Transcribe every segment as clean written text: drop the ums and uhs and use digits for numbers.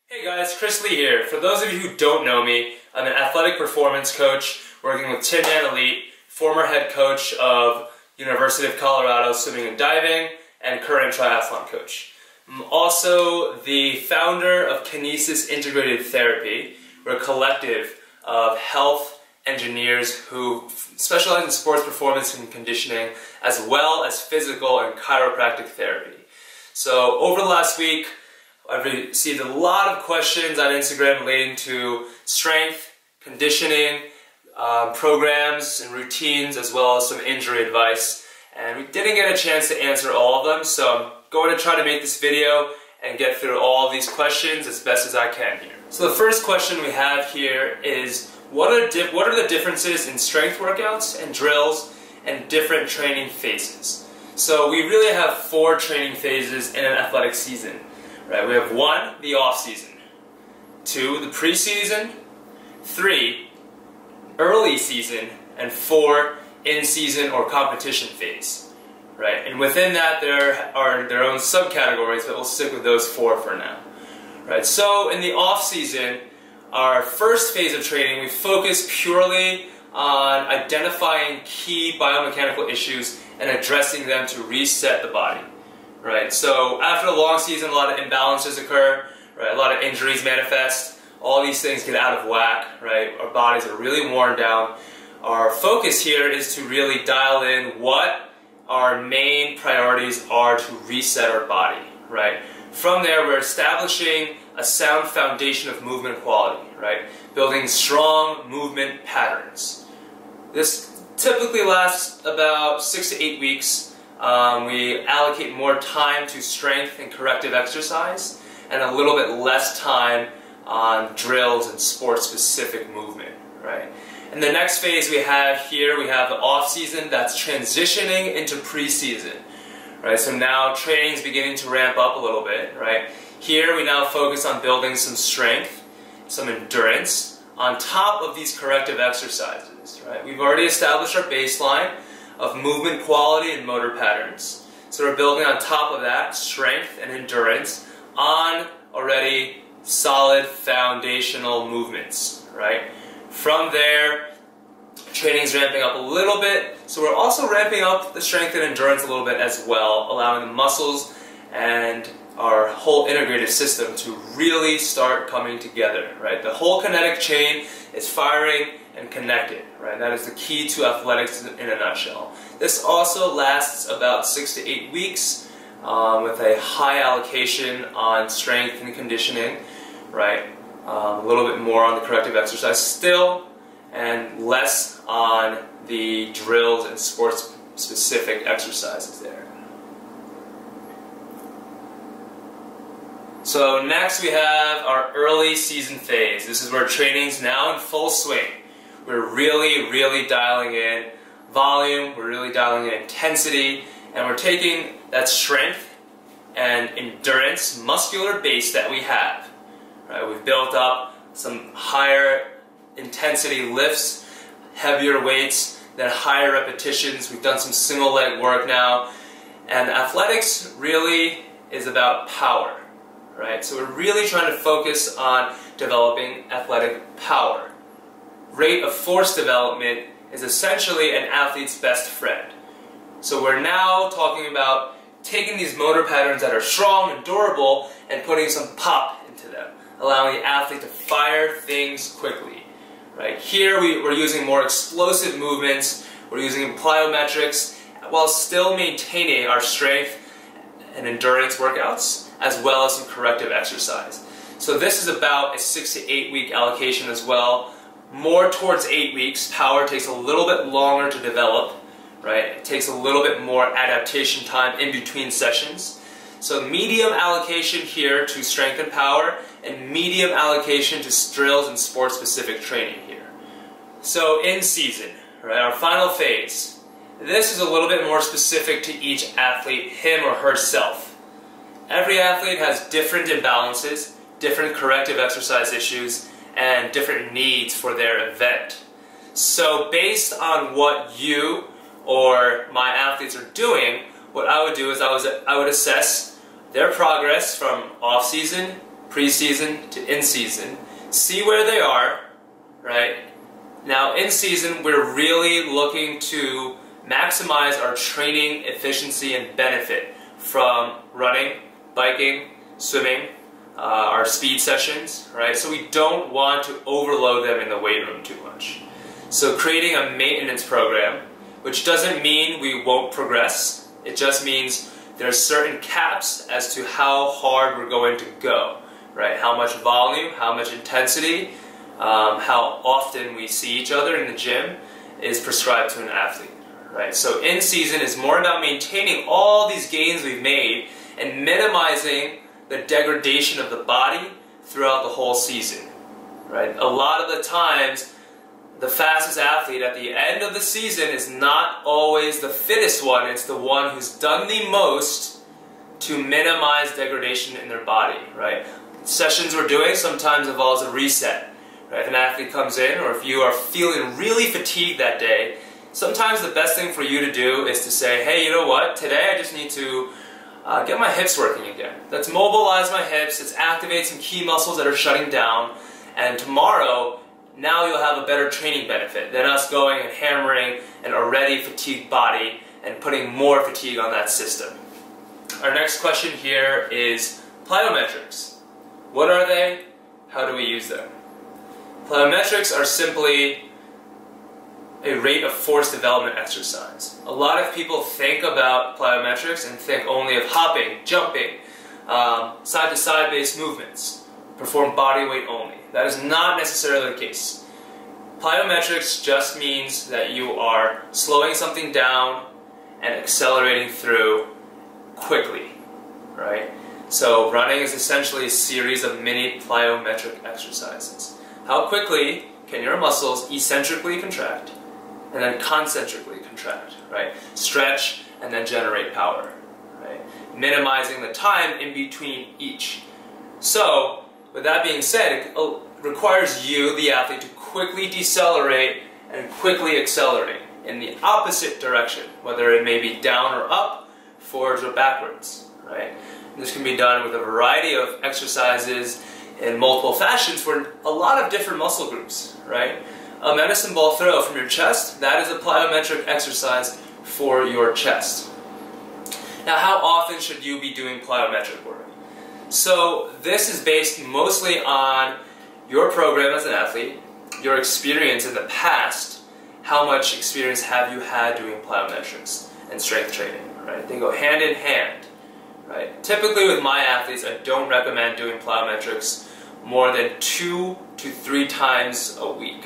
Hey guys, Chris Lee here. For those of you who don't know me, I'm an athletic performance coach working with Tinman Elite, former head coach of University of Colorado Swimming and Diving, and current triathlon coach. I'm also the founder of Kinesis Integrated Therapy. We're a collective of health engineers who specialize in sports performance and conditioning, as well as physical and chiropractic therapy. So over the last week, I've received a lot of questions on Instagram relating to strength, conditioning, programs and routines, as well as some injury advice. And we didn't get a chance to answer all of them, so I'm going to try to make this video and get through all of these questions as best as I can here. So the first question we have here is, what are the differences in strength workouts and drills and different training phases? So we really have 4 training phases in an athletic season. Right, we have 1, the off-season, 2, the preseason, 3, early season, and 4, in-season or competition phase. Right, and within that there are their own subcategories, but we'll stick with those 4 for now. Right, so in the off-season, our first phase of training, we focus purely on identifying key biomechanical issues and addressing them to reset the body. Right, so after a long season, a lot of imbalances occur, right? A lot of injuries manifest, all these things get out of whack, right? Our bodies are really worn down. Our focus here is to really dial in what our main priorities are to reset our body, right? From there, we're establishing a sound foundation of movement quality, right? Building strong movement patterns. This typically lasts about 6 to 8 weeks. We allocate more time to strength and corrective exercise and a little bit less time on drills and sport-specific movement, right? And the next phase we have here, we have the off-season that's transitioning into pre-season, right? So now training's beginning to ramp up a little bit, right? Here we now focus on building some strength, some endurance on top of these corrective exercises, right? We've already established our baseline of movement quality and motor patterns. So we're building on top of that strength and endurance on already solid foundational movements, right? From there, training's ramping up a little bit, so we're also ramping up the strength and endurance a little bit as well, allowing the muscles and our whole integrative system to really start coming together, right? The whole kinetic chain is firing and connected, right? That is the key to athletics in a nutshell. This also lasts about 6 to 8 weeks with a high allocation on strength and conditioning, right? A little bit more on the corrective exercise still, and less on the drills and sports-specific exercises there. So next we have our early season phase. This is where training's now in full swing. We're really dialing in volume, we're really dialing in intensity, and we're taking that strength and endurance, muscular base that we have. Right? We've built up some higher intensity lifts, heavier weights, then higher repetitions. We've done some single leg work now, and athletics really is about power. Right? So we're really trying to focus on developing athletic power. Rate of force development is essentially an athlete's best friend. So we're now talking about taking these motor patterns that are strong and durable and putting some pop into them, allowing the athlete to fire things quickly. Right? Here we're using more explosive movements, we're using plyometrics, while still maintaining our strength and endurance workouts, as well as some corrective exercise. So this is about a 6 to 8 week allocation as well. More towards 8 weeks. Power takes a little bit longer to develop, right? It takes a little bit more adaptation time in between sessions. So medium allocation here to strength and power, and medium allocation to drills and sport-specific training here. So in season, right, our final phase. This is a little bit more specific to each athlete, him or herself. Every athlete has different imbalances, different corrective exercise issues, and different needs for their event. So based on what you or my athletes are doing, what I would do is I would assess their progress from off-season, pre-season to in-season, see where they are, right? Now in season, we're really looking to maximize our training efficiency and benefit from running, biking, swimming, our speed sessions, right? So we don't want to overload them in the weight room too much. So creating a maintenance program, which doesn't mean we won't progress. It just means there's certain caps as to how hard we're going to go, right? How much volume, how much intensity, how often we see each other in the gym is prescribed to an athlete, right? So in season is more about maintaining all these gains we've made and minimizing the degradation of the body throughout the whole season, right? A lot of the times, the fastest athlete at the end of the season is not always the fittest one. It's the one who's done the most to minimize degradation in their body, right? Sessions we're doing sometimes involves a reset. Right? If an athlete comes in, or if you are feeling really fatigued that day, sometimes the best thing for you to do is to say, hey, you know what, today I just need to get my hips working again. Let's mobilize my hips, let's activate some key muscles that are shutting down, and tomorrow, now you'll have a better training benefit than us going and hammering an already fatigued body and putting more fatigue on that system. Our next question here is plyometrics. What are they? How do we use them? Plyometrics are simply a rate of force development exercise. A lot of people think about plyometrics and think only of hopping, jumping, side-to-side based movements, perform body weight only. That is not necessarily the case. Plyometrics just means that you are slowing something down and accelerating through quickly, right? So running is essentially a series of mini plyometric exercises. How quickly can your muscles eccentrically contract and then concentrically contract, right? Stretch and then generate power, right? Minimizing the time in between each. So, with that being said, it requires you, the athlete, to quickly decelerate and quickly accelerate in the opposite direction, whether it may be down or up, forwards or backwards, right? And this can be done with a variety of exercises in multiple fashions for a lot of different muscle groups, right? A medicine ball throw from your chest, that is a plyometric exercise for your chest. Now, how often should you be doing plyometric work? So this is based mostly on your program as an athlete, your experience in the past, how much experience have you had doing plyometrics and strength training, right? They go hand in hand, right? Typically with my athletes, I don't recommend doing plyometrics more than 2 to 3 times a week.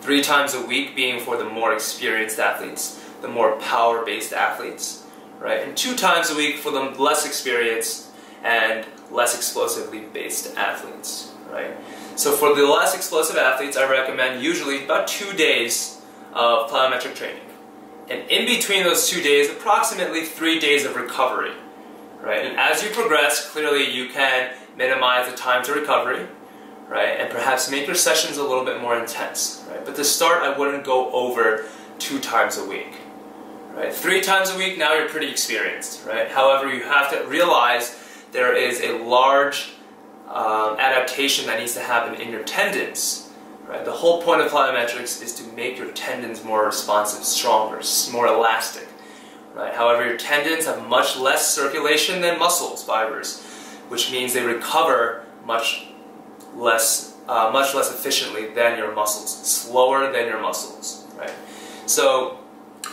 3 times a week being for the more experienced athletes, the more power-based athletes, right? And 2 times a week for the less experienced and less explosively based athletes, right? So for the less explosive athletes, I recommend usually about 2 days of plyometric training. And in between those 2 days, approximately 3 days of recovery, right? And as you progress, clearly you can minimize the time to recovery, right? And perhaps make your sessions a little bit more intense, right? But to start, I wouldn't go over 2 times a week, right? 3 times a week, now you're pretty experienced, right? However, you have to realize there is a large adaptation that needs to happen in your tendons, right? The whole point of plyometrics is to make your tendons more responsive, stronger, more elastic, right? However, your tendons have much less circulation than muscles, fibers, which means they recover much less efficiently than your muscles, slower than your muscles, right? So,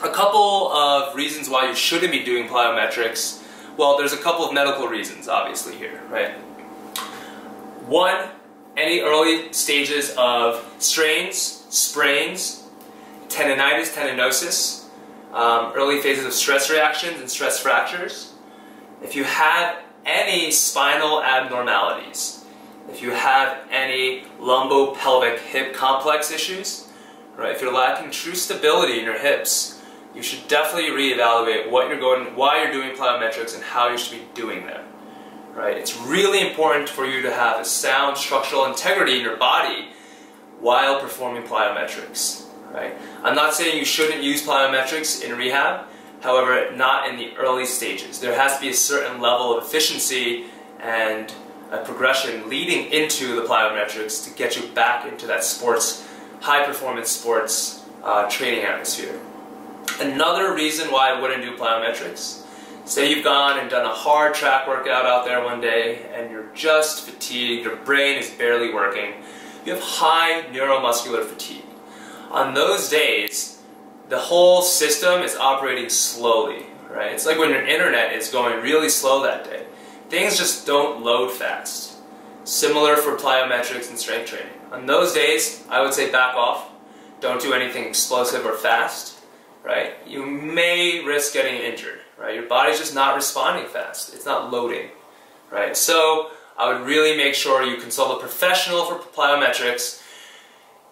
a couple of reasons why you shouldn't be doing plyometrics. Well, there's a couple of medical reasons, obviously, here, right? One, any early stages of strains, sprains, tendinitis, tendinosis, early phases of stress reactions and stress fractures. If you have any spinal abnormalities, if you have any lumbopelvic hip complex issues, right? If you're lacking true stability in your hips, you should definitely reevaluate why you're doing plyometrics and how you should be doing them, right? It's really important for you to have a sound structural integrity in your body while performing plyometrics, right? I'm not saying you shouldn't use plyometrics in rehab, however, not in the early stages. There has to be a certain level of efficiency and progression leading into the plyometrics to get you back into that sports, high-performance sports training atmosphere. Another reason why I wouldn't do plyometrics, say you've gone and done a hard track workout out there one day and you're just fatigued, your brain is barely working, you have high neuromuscular fatigue. On those days, the whole system is operating slowly, right? It's like when your internet is going really slow that day. Things just don't load fast. Similar for plyometrics and strength training. On those days, I would say back off. Don't do anything explosive or fast, right? You may risk getting injured, right? Your body's just not responding fast. It's not loading, right? So I would really make sure you consult a professional for plyometrics.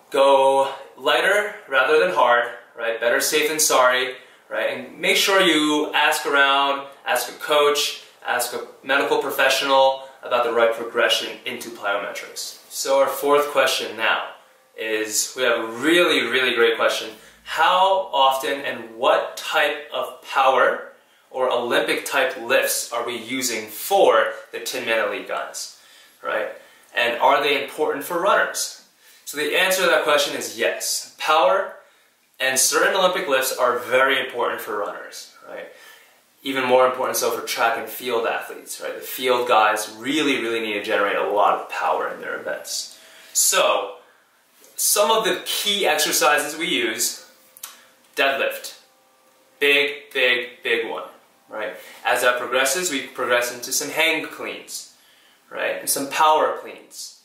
Go lighter rather than hard, right? Better safe than sorry, right? And make sure you ask around, ask a coach, ask a medical professional about the right progression into plyometrics. So our fourth question now is, we have a really, really great question. How often and what type of power or Olympic type lifts are we using for the Tinman Elite guys, right? And are they important for runners? So the answer to that question is yes. Power and certain Olympic lifts are very important for runners, right? Even more important so for track and field athletes, right? The field guys really, really need to generate a lot of power in their events. So, some of the key exercises we use: deadlift. Big, big, big one, right? As that progresses, we progress into some hang cleans, right? And some power cleans,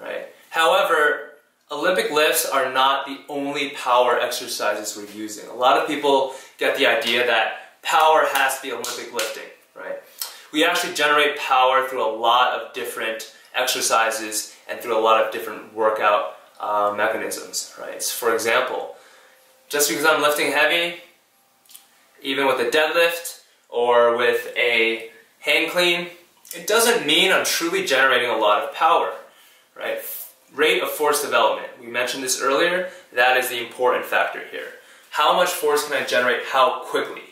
right? However, Olympic lifts are not the only power exercises we're using. A lot of people get the idea that power has to be Olympic lifting, right? We actually generate power through a lot of different exercises and through a lot of different workout mechanisms, right? So for example, just because I'm lifting heavy, even with a deadlift or with a hang clean, it doesn't mean I'm truly generating a lot of power, right? Rate of force development. We mentioned this earlier. That is the important factor here. How much force can I generate how quickly,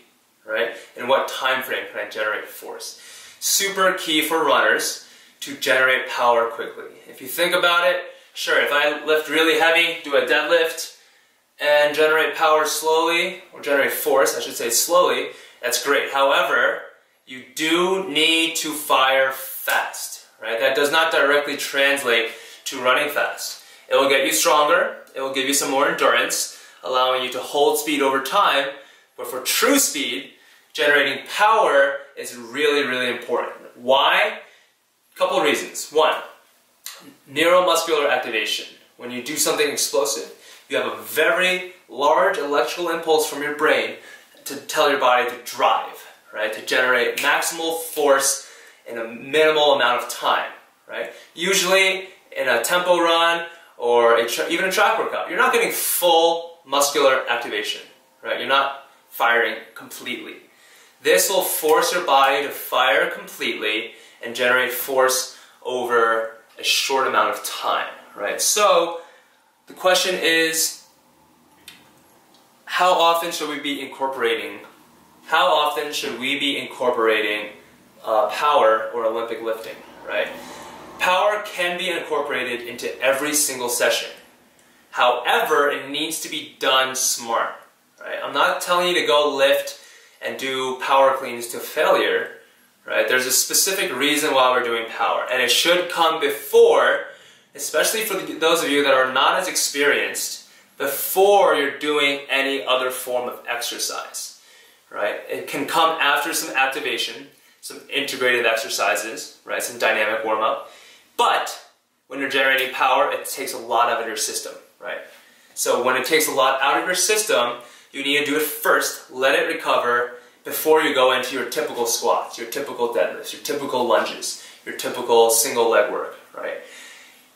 right? In what time frame can I generate force? Super key for runners to generate power quickly. If you think about it, sure, if I lift really heavy, do a deadlift, and generate power slowly, or generate force, I should say slowly, that's great. However, you do need to fire fast, right? That does not directly translate to running fast. It will get you stronger, it will give you some more endurance, allowing you to hold speed over time, but for true speed, generating power is really, really important. Why? A couple of reasons. One, neuromuscular activation. When you do something explosive, you have a very large electrical impulse from your brain to tell your body to drive, right? To generate maximal force in a minimal amount of time, right? Usually in a tempo run or even a track workout, you're not getting full muscular activation, right? You're not firing completely. This will force your body to fire completely and generate force over a short amount of time, right? So the question is, how often should we be incorporating power or Olympic lifting, right? Power can be incorporated into every single session. However, it needs to be done smart, right? I'm not telling you to go lift and do power cleans to failure, right? There's a specific reason why we're doing power, and it should come before, especially for those of you that are not as experienced, before you're doing any other form of exercise, right? It can come after some activation, some integrated exercises, right? Some dynamic warm-up. But when you're generating power, it takes a lot out of your system, right? So when it takes a lot out of your system, you need to do it first, let it recover, before you go into your typical squats, your typical deadlifts, your typical lunges, your typical single leg work, right?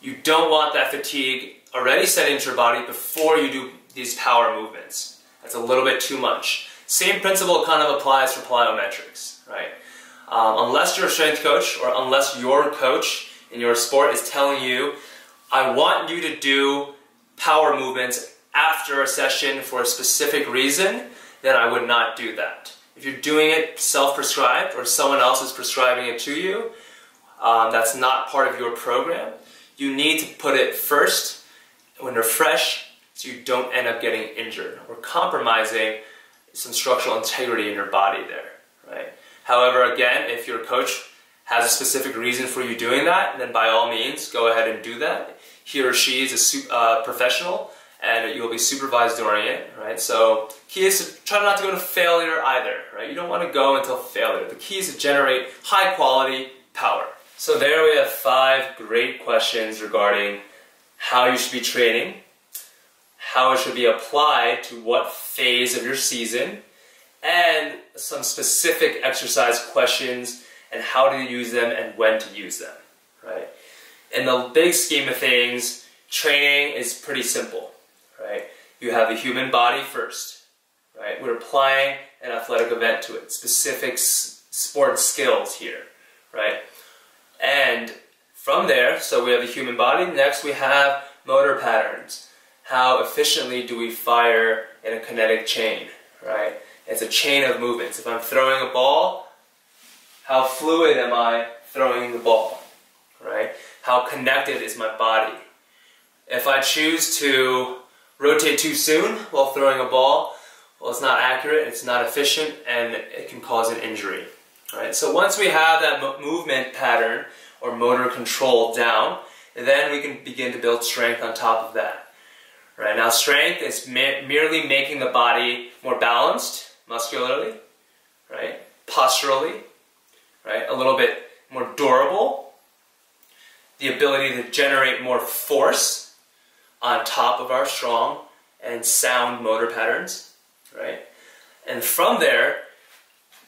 You don't want that fatigue already set into your body before you do these power movements. That's a little bit too much. Same principle kind of applies for plyometrics, right? Unless you're a strength coach or unless your coach in your sport is telling you, I want you to do power movements after a session for a specific reason, then I would not do that. If you're doing it self-prescribed or someone else is prescribing it to you, that's not part of your program, you need to put it first when they're fresh so you don't end up getting injured or compromising some structural integrity in your body there, right? However, again, if your coach has a specific reason for you doing that, then by all means, go ahead and do that. He or she is a professional, and you will be supervised during it, right? So, key is to try not to go to failure either, right? You don't want to go until failure. The key is to generate high quality power. So there we have 5 great questions regarding how you should be training, how it should be applied to what phase of your season, and some specific exercise questions and how to use them and when to use them, right? In the big scheme of things, training is pretty simple, right? You have the human body first, right? We're applying an athletic event to it, specific sport skills here, right? And from there, so we have the human body. Next we have motor patterns. How efficiently do we fire in a kinetic chain, right? It's a chain of movements. If I'm throwing a ball, how fluid am I throwing the ball, right? How connected is my body? If I choose to rotate too soon while throwing a ball, well, it's not accurate, it's not efficient, and it can cause an injury, right? So once we have that movement pattern or motor control down, then we can begin to build strength on top of that. Right, now strength is merely making the body more balanced muscularly, right, posturally, right, a little bit more durable, the ability to generate more force on top of our strong and sound motor patterns, right, and from there,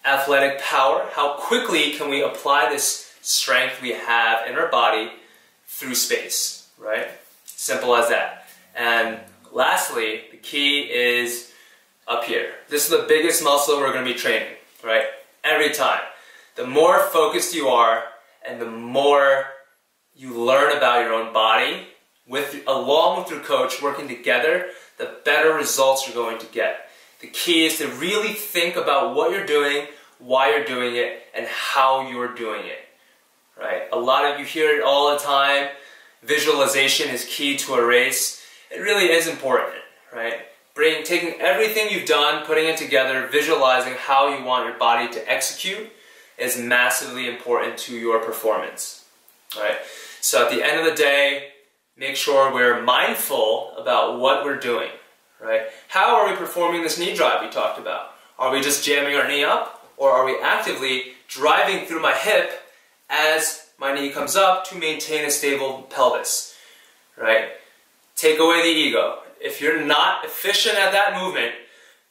athletic power, how quickly can we apply this strength we have in our body through space, right, simple as that. And lastly, the key is up here. This is the biggest muscle we're going to be training, right? Every time. The more focused you are and the more you learn about your own body, along with your coach working together, the better results you're going to get. The key is to really think about what you're doing, why you're doing it, and how you're doing it, right? A lot of you hear it all the time. Visualization is key to a race. It really is important, right? Taking everything you've done, putting it together, visualizing how you want your body to execute is massively important to your performance, right? So at the end of the day, make sure we're mindful about what we're doing, right? How are we performing this knee drive we talked about? Are we just jamming our knee up, or are we actively driving through my hip as my knee comes up to maintain a stable pelvis, right? Take away the ego. If you're not efficient at that movement,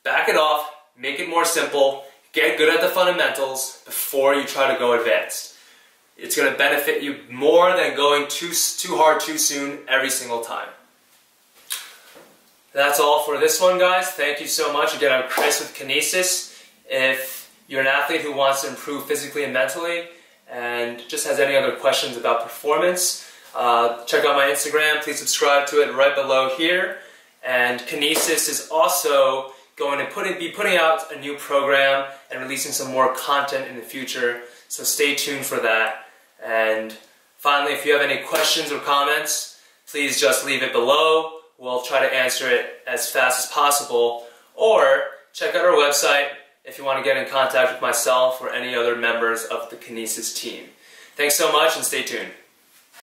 back it off, make it more simple, get good at the fundamentals before you try to go advanced. It's going to benefit you more than going too hard too soon every single time. That's all for this one, guys. Thank you so much. Again, I'm Chris with Kinesis. If you're an athlete who wants to improve physically and mentally and just has any other questions about performance, check out my Instagram. Please subscribe to it right below here. And Kinesis is also going to be putting out a new program and releasing some more content in the future, so stay tuned for that. And finally, if you have any questions or comments, please just leave it below. We'll try to answer it as fast as possible, or check out our website if you want to get in contact with myself or any other members of the Kinesis team. Thanks so much and stay tuned.